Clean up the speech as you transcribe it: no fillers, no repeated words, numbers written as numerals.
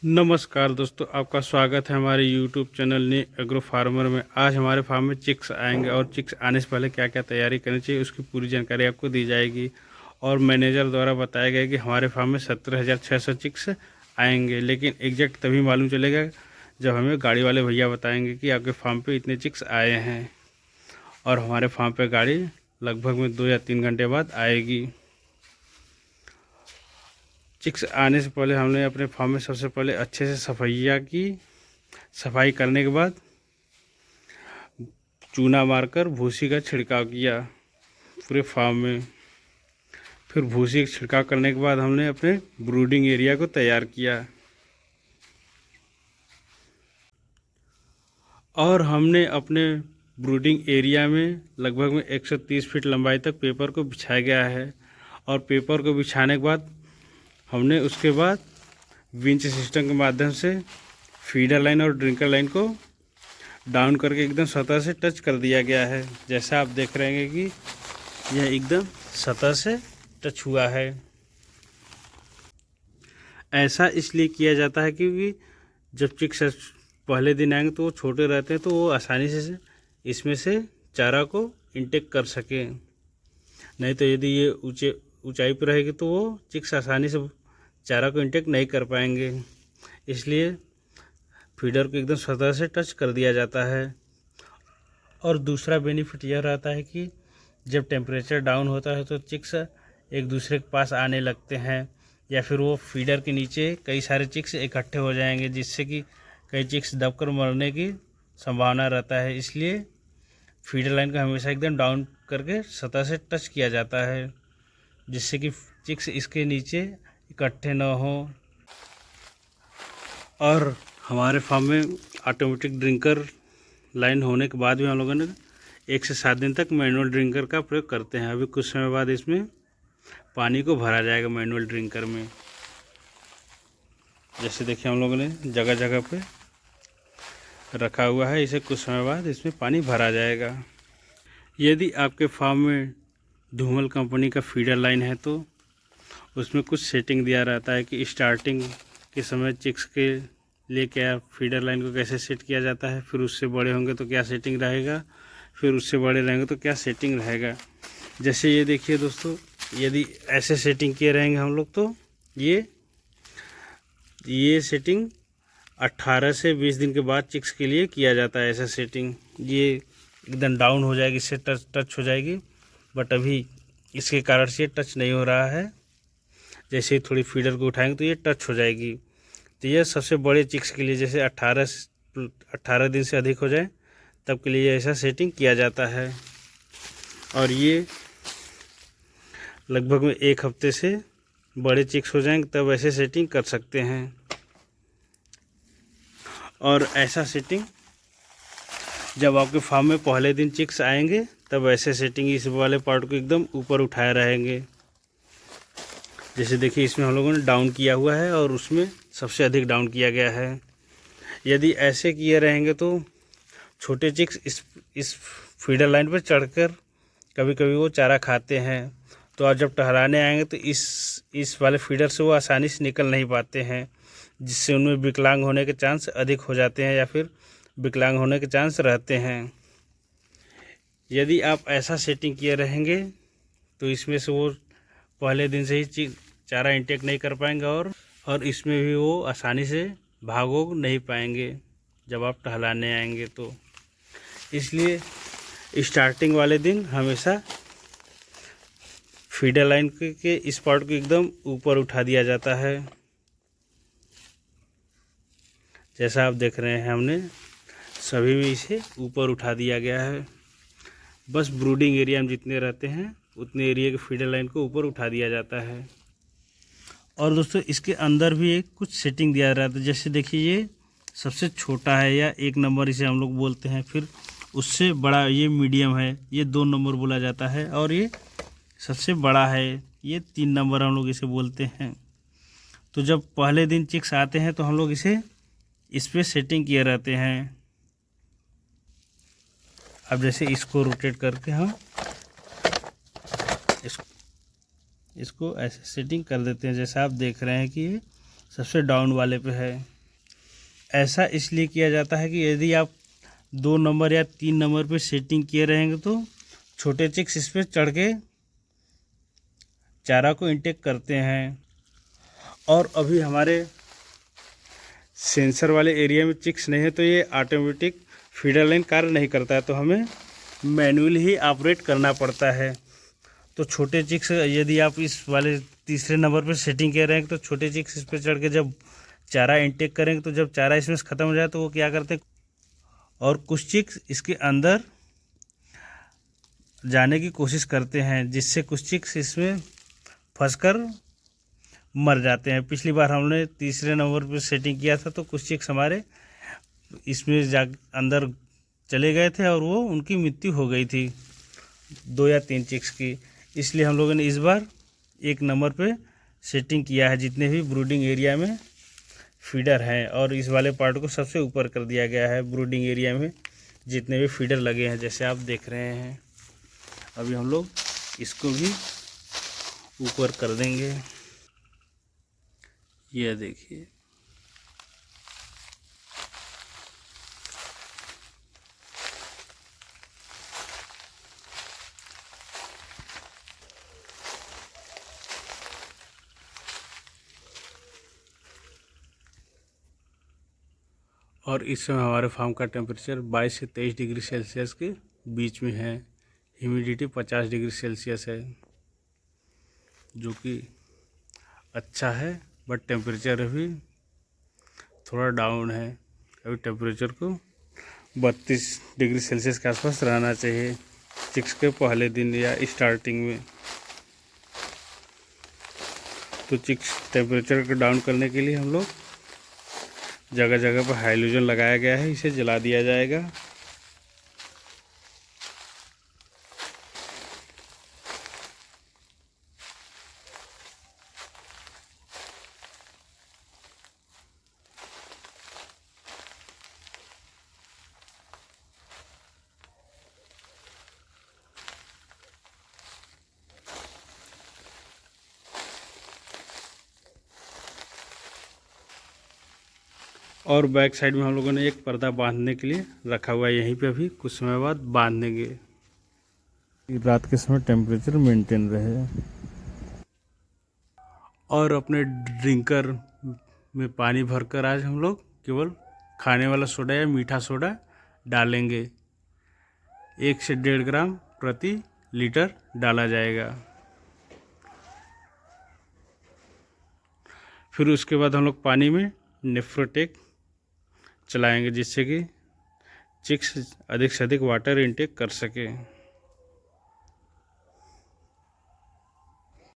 नमस्कार दोस्तों, आपका स्वागत है हमारे YouTube चैनल ने एग्रो फार्मर में। आज हमारे फार्म में चिक्स आएंगे और चिक्स आने से पहले क्या क्या तैयारी करनी चाहिए उसकी पूरी जानकारी आपको दी जाएगी। और मैनेजर द्वारा बताया गया कि हमारे फार्म में 17,600 चिक्स आएंगे, लेकिन एग्जैक्ट तभी मालूम चलेगा जब हमें गाड़ी वाले भैया बताएंगे कि आपके फार्म पे इतने चिक्स आए हैं। और हमारे फार्म पे गाड़ी लगभग में 2 या 3 घंटे बाद आएगी। चिक्स आने से पहले हमने अपने फार्म में सबसे पहले अच्छे से सफाई करने के बाद चूना मारकर भूसी का छिड़काव किया पूरे फार्म में। फिर भूसी का छिड़काव करने के बाद हमने अपने ब्रूडिंग एरिया को तैयार किया और हमने अपने ब्रूडिंग एरिया में लगभग में 130 फीट लंबाई तक पेपर को बिछाया गया है। और पेपर को बिछाने के बाद हमने उसके बाद विंच सिस्टम के माध्यम से फीडर लाइन और ड्रिंकर लाइन को डाउन करके एकदम सतह से टच कर दिया गया है। जैसा आप देख रहे हैं कि यह एकदम सतह से टच हुआ है। ऐसा इसलिए किया जाता है क्योंकि जब चिक्स पहले दिन आएंगे तो वो छोटे रहते हैं, तो वो आसानी से इसमें से चारा को इंटेक कर सकें। नहीं तो यदि ये ऊंचाई पर रहेगी तो वो चिक्स आसानी से चारा को इंटेक नहीं कर पाएंगे। इसलिए फीडर को एकदम सतह से टच कर दिया जाता है। और दूसरा बेनिफिट यह रहता है कि जब टेम्परेचर डाउन होता है तो चिक्स एक दूसरे के पास आने लगते हैं, या फिर वो फीडर के नीचे कई सारे चिक्स इकट्ठे हो जाएंगे, जिससे कि कई चिक्स दबकर मरने की संभावना रहता है। इसलिए फीडर लाइन को हमेशा एकदम डाउन करके सतह से टच किया जाता है, जिससे कि चिक्स इसके नीचे इकट्ठे न हो। और हमारे फार्म में ऑटोमेटिक ड्रिंकर लाइन होने के बाद भी हम लोगों ने 1 से 7 दिन तक मैनुअल ड्रिंकर का प्रयोग करते हैं। अभी कुछ समय बाद इसमें पानी को भरा जाएगा मैनुअल ड्रिंकर में। जैसे देखिए हम लोगों ने जगह जगह पे रखा हुआ है, इसे कुछ समय बाद इसमें पानी भरा जाएगा। यदि आपके फार्म में धूमल कंपनी का फीडर लाइन है तो उसमें कुछ सेटिंग दिया रहता है कि स्टार्टिंग के समय चिक्स के लिए क्या फीडर लाइन को कैसे सेट किया जाता है, फिर उससे बड़े होंगे तो क्या सेटिंग रहेगा, फिर उससे बड़े रहेंगे तो क्या सेटिंग रहेगा। जैसे ये देखिए दोस्तों, यदि ऐसे सेटिंग किए रहेंगे हम लोग तो ये सेटिंग 18 से 20 दिन के बाद चिक्स के लिए किया जाता है। ऐसा सेटिंग ये एकदम डाउन हो जाएगी, इससे टच हो जाएगी, बट अभी इसके कारण से टच नहीं हो रहा है। जैसे ही थोड़ी फीडर को उठाएंगे तो ये टच हो जाएगी। तो यह सबसे बड़े चिक्स के लिए, जैसे 18 दिन से अधिक हो जाए तब के लिए ऐसा सेटिंग किया जाता है। और ये लगभग में 1 हफ्ते से बड़े चिक्स हो जाएंगे तब ऐसे सेटिंग कर सकते हैं। और ऐसा सेटिंग जब आपके फार्म में पहले दिन चिक्स आएंगे तब ऐसे सेटिंग इस वाले पार्ट को एकदम ऊपर उठाए रहेंगे। जैसे देखिए इसमें हम लोगों ने डाउन किया हुआ है और उसमें सबसे अधिक डाउन किया गया है। यदि ऐसे किए रहेंगे तो छोटे चिक्स इस फीडर लाइन पर चढ़कर कभी कभी वो चारा खाते हैं, तो आज जब टहराने आएंगे तो इस वाले फीडर से वो आसानी से निकल नहीं पाते हैं, जिससे उनमें विकलांग होने के चांस अधिक हो जाते हैं या फिर विकलांग होने के चांस रहते हैं। यदि आप ऐसा सेटिंग किए रहेंगे तो इसमें से वो पहले दिन से ही चारा इंटेक नहीं कर पाएंगे और इसमें भी वो आसानी से भाग नहीं पाएंगे जब आप टहलाने आएंगे तो। इसलिए स्टार्टिंग वाले दिन हमेशा फीडर लाइन के इस पार्ट को एकदम ऊपर उठा दिया जाता है। जैसा आप देख रहे हैं हमने सभी में इसे ऊपर उठा दिया गया है। बस ब्रूडिंग एरिया में जितने रहते हैं उतने एरिया के फीडर लाइन को ऊपर उठा दिया जाता है। और दोस्तों इसके अंदर भी एक कुछ सेटिंग दिया रहता है। जैसे देखिए ये सबसे छोटा है या 1 नंबर इसे हम लोग बोलते हैं, फिर उससे बड़ा ये मीडियम है, ये 2 नंबर बोला जाता है, और ये सबसे बड़ा है, ये 3 नंबर हम लोग इसे बोलते हैं। तो जब पहले दिन चिक्स आते हैं तो हम लोग इस पर सेटिंग किए रहते हैं। अब जैसे इसको रोटेट करके हम इसको ऐसे सेटिंग कर देते हैं। जैसा आप देख रहे हैं कि ये सबसे डाउन वाले पे है। ऐसा इसलिए किया जाता है कि यदि आप 2 नंबर या 3 नंबर पे सेटिंग किए रहेंगे तो छोटे चिक्स इस पर चढ़ के चारा को इंटेक करते हैं। और अभी हमारे सेंसर वाले एरिया में चिक्स नहीं है तो ये ऑटोमेटिक फीडर लाइन कार्य नहीं करता है, तो हमें मैनुअली ही ऑपरेट करना पड़ता है। तो छोटे चिक्स यदि आप इस वाले तीसरे नंबर पर सेटिंग किए रहेंगे तो छोटे चिक्स इस पर चढ़ के जब चारा इंटेक करेंगे तो जब चारा इसमें से ख़त्म हो जाए तो वो क्या करते हैं, और कुछ चिक्स इसके अंदर जाने की कोशिश करते हैं, जिससे कुछ चिक्स इसमें फंसकर मर जाते हैं। पिछली बार हमने तीसरे नंबर पर सेटिंग किया था तो कुछ चिक्स हमारे इसमें जा अंदर चले गए थे और वो उनकी मृत्यु हो गई थी, 2 या 3 चिक्स की। इसलिए हम लोगों ने इस बार 1 नंबर पे सेटिंग किया है जितने भी ब्रूडिंग एरिया में फीडर हैं, और इस वाले पार्ट को सबसे ऊपर कर दिया गया है ब्रूडिंग एरिया में जितने भी फीडर लगे हैं, जैसे आप देख रहे हैं। अभी हम लोग इसको भी ऊपर कर देंगे, ये देखिए। और इस समय हमारे फार्म का टेम्परेचर 22 से 23 डिग्री सेल्सियस के बीच में है। ह्यूमिडिटी 50 डिग्री सेल्सियस है, जो कि अच्छा है, बट टेम्परेचर अभी थोड़ा डाउन है। अभी टेम्परेचर को 32 डिग्री सेल्सियस के आसपास रहना चाहिए चिक्स के पहले दिन या स्टार्टिंग में। तो चिक्स टेम्परेचर को डाउन करने के लिए हम लोग जगह जगह पर हाइड्रोजन लगाया गया है, इसे जला दिया जाएगा। और बैक साइड में हम लोगों ने एक पर्दा बांधने के लिए रखा हुआ है, यहीं पे अभी कुछ समय बाद बांध देंगे, रात के समय टेम्परेचर मेंटेन रहे। और अपने ड्रिंकर में पानी भरकर आज हम लोग केवल खाने वाला सोडा या मीठा सोडा डालेंगे। 1 से 1.5 ग्राम प्रति लीटर डाला जाएगा। फिर उसके बाद हम लोग पानी में नेफ्रोटेक चलाएंगे, जिससे कि चिक्स अधिक से अधिक वाटर इनटेक कर सके।